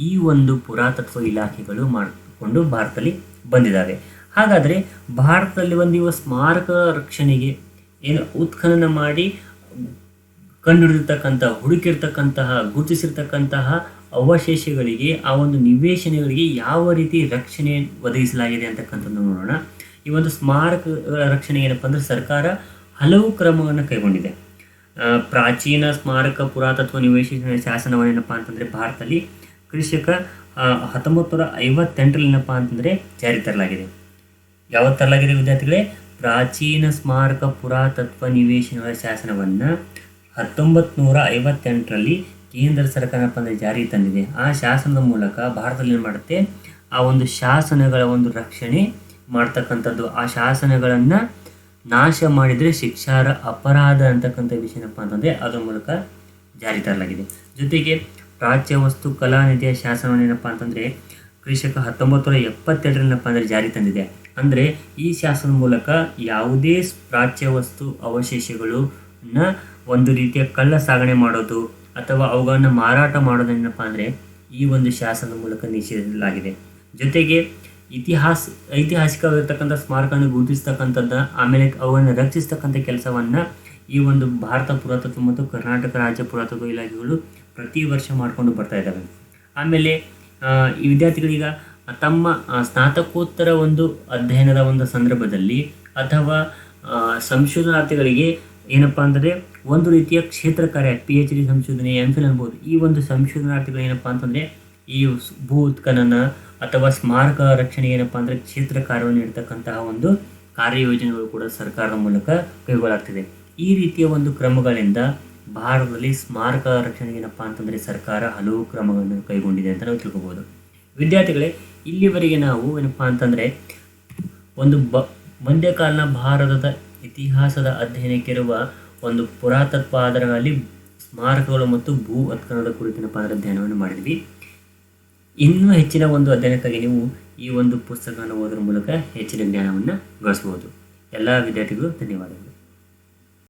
ಈ ಒಂದು ಪುರಾತತ್ವ ಇಲಾಖೆಗಳು ಮಾಡಿಕೊಂಡು ಭಾರತದಲ್ಲಿ ಬಂದಿದ್ದಾವೆ. ಹಾಗಾದರೆ ಭಾರತದಲ್ಲಿ ಒಂದು ಸ್ಮಾರಕ ರಕ್ಷಣೆಗೆ ಏನು ಉತ್ಖನನ ಮಾಡಿ ಕಂಡುಹಿಡಿದಿರ್ತಕ್ಕಂಥ, ಹುಡುಕಿರ್ತಕ್ಕಂತಹ, ಗುರುತಿಸಿರ್ತಕ್ಕಂತಹ ಅವಶೇಷಗಳಿಗೆ, ಆ ಒಂದು ನಿವೇಶನಗಳಿಗೆ ಯಾವ ರೀತಿ ರಕ್ಷಣೆ ಒದಗಿಸಲಾಗಿದೆ ಅಂತಕ್ಕಂಥದ್ದು ನೋಡೋಣ. ಈ ಒಂದು ಸ್ಮಾರಕಗಳ ರಕ್ಷಣೆ ಏನಪ್ಪ ಅಂದರೆ ಸರ್ಕಾರ ಹಲವು ಕ್ರಮವನ್ನು ಕೈಗೊಂಡಿದೆ. ಪ್ರಾಚೀನ ಸ್ಮಾರಕ ಪುರಾತತ್ವ ನಿವೇಶನ ಶಾಸನವನ್ನೇನಪ್ಪ ಅಂತಂದರೆ ಭಾರತದಲ್ಲಿ ಕೃಷಿಕ 1958 ಏನಪ್ಪ ಅಂತಂದರೆ ಜಾರಿ ತರಲಾಗಿದೆ. ಯಾವತ್ತು ತರಲಾಗಿದೆ ವಿದ್ಯಾರ್ಥಿಗಳೇ? ಪ್ರಾಚೀನ ಸ್ಮಾರಕ ಪುರಾತತ್ವ ನಿವೇಶನಗಳ ಶಾಸನವನ್ನು 1958 ಕೇಂದ್ರ ಸರ್ಕಾರ ಅಂದರೆ ಜಾರಿ ತಂದಿದೆ. ಆ ಶಾಸನದ ಮೂಲಕ ಭಾರತದಲ್ಲಿ ಏನು ಮಾಡುತ್ತೆ, ಆ ಒಂದು ಶಾಸನಗಳ ಒಂದು ರಕ್ಷಣೆ ಮಾಡ್ತಕ್ಕಂಥದ್ದು, ಆ ಶಾಸನಗಳನ್ನು ನಾಶ ಮಾಡಿದರೆ ಶಿಕ್ಷಾರ್ಹ ಅಪರಾಧ ಅಂತಕ್ಕಂಥ ವಿಷಯ ಏನಪ್ಪ ಅಂತಂದರೆ ಅದರ ಮೂಲಕ ಜಾರಿ ತರಲಾಗಿದೆ. ಜೊತೆಗೆ ಪ್ರಾಚ್ಯ ವಸ್ತು ಕಲಾನಿಧಿಯ ಶಾಸನವನ್ನು ಏನಪ್ಪ ಅಂತಂದರೆ ಕೃಷಿಕ 1972 ಏನಪ್ಪ ಅಂದರೆ ಜಾರಿ ತಂದಿದೆ. ಅಂದರೆ ಈ ಶಾಸನದ ಮೂಲಕ ಯಾವುದೇ ಪ್ರಾಚ್ಯ ವಸ್ತು ಅವಶೇಷಗಳನ್ನ ಒಂದು ರೀತಿಯ ಕಳ್ಳ ಸಾಗಣೆ ಮಾಡೋದು ಅಥವಾ ಅವುಗಳನ್ನು ಮಾರಾಟ ಮಾಡೋದೇನಪ್ಪ ಅಂದರೆ ಈ ಒಂದು ಶಾಸನದ ಮೂಲಕ ನಿಷೇಧಿಸಲಾಗಿದೆ. ಜೊತೆಗೆ ಐತಿಹಾಸಿಕವಾಗಿರ್ತಕ್ಕಂಥ ಸ್ಮಾರಕವನ್ನು ಗುರುತಿಸ್ತಕ್ಕಂಥದ್ದು, ಆಮೇಲೆ ಅವುಗಳನ್ನು ರಕ್ಷಿಸ್ತಕ್ಕಂಥ ಕೆಲಸವನ್ನು ಈ ಒಂದು ಭಾರತ ಪುರಾತತ್ವ ಮತ್ತು ಕರ್ನಾಟಕ ರಾಜ್ಯ ಪುರಾತತ್ವ ಇಲಾಖೆಗಳು ಪ್ರತಿ ವರ್ಷ ಮಾಡಿಕೊಂಡು ಬರ್ತಾ ಇದ್ದಾವೆ. ಆಮೇಲೆ ಈ ವಿದ್ಯಾರ್ಥಿಗಳೀಗ ತಮ್ಮ ಸ್ನಾತಕೋತ್ತರ ಒಂದು ಅಧ್ಯಯನದ ಒಂದು ಸಂದರ್ಭದಲ್ಲಿ ಅಥವಾ ಸಂಶೋಧನಾರ್ಥಿಗಳಿಗೆ ಏನಪ್ಪ ಅಂದರೆ ಒಂದು ರೀತಿಯ ಕ್ಷೇತ್ರ ಕಾರ್ಯ, PhD ಸಂಶೋಧನೆ, MPhil ಅನ್ಬೋದು. ಈ ಒಂದು ಸಂಶೋಧನಾರ್ಥಿಗಳು ಏನಪ್ಪ ಅಂತಂದರೆ ಈ ಭೂ ಉತ್ಖನನ ಅಥವಾ ಸ್ಮಾರಕ ರಕ್ಷಣೆ ಏನಪ್ಪ ಅಂದರೆ ಕ್ಷೇತ್ರ ಕಾರ್ಯವನ್ನು ನೀಡ್ತಕ್ಕಂತಹ ಒಂದು ಕಾರ್ಯಯೋಜನೆಗಳು ಕೂಡ ಸರ್ಕಾರದ ಮೂಲಕ ಕೈಗೊಳ್ಳಲಾಗ್ತಿದೆ. ಈ ರೀತಿಯ ಒಂದು ಕ್ರಮಗಳಿಂದ ಭಾರತದಲ್ಲಿ ಸ್ಮಾರಕ ರಕ್ಷಣೆಗೆ ಏನಪ್ಪ ಅಂತಂದರೆ ಸರ್ಕಾರ ಹಲವು ಕ್ರಮಗಳನ್ನು ಕೈಗೊಂಡಿದೆ ಅಂತ ನಾವು ತಿಳ್ಕೊಬೋದು. ವಿದ್ಯಾರ್ಥಿಗಳೇ, ಇಲ್ಲಿವರೆಗೆ ನಾವು ಏನಪ್ಪ ಅಂತಂದರೆ ಒಂದು ಮಧ್ಯಕಾಲೀನ ಭಾರತದ ಇತಿಹಾಸದ ಅಧ್ಯಯನಕ್ಕಿರುವ ಒಂದು ಪುರಾತತ್ವ ಆಧಾರಗಳಲ್ಲಿ ಸ್ಮಾರಕಗಳು ಮತ್ತು ಭೂ ಉತ್ಖನನದ ಕುರಿತೇನಪ್ಪ ಅಂದರೆ ಅಧ್ಯಯನವನ್ನು ಮಾಡಿದ್ವಿ. ಇನ್ನೂ ಹೆಚ್ಚಿನ ಒಂದು ಅಧ್ಯಯನಕ್ಕಾಗಿ ನೀವು ಈ ಒಂದು ಪುಸ್ತಕವನ್ನು ಓದೋದ್ರ ಮೂಲಕ ಹೆಚ್ಚಿನ ಜ್ಞಾನವನ್ನು ಗಳಿಸ್ಬೋದು. ಎಲ್ಲ ವಿದ್ಯಾರ್ಥಿಗಳು ಧನ್ಯವಾದಗಳು.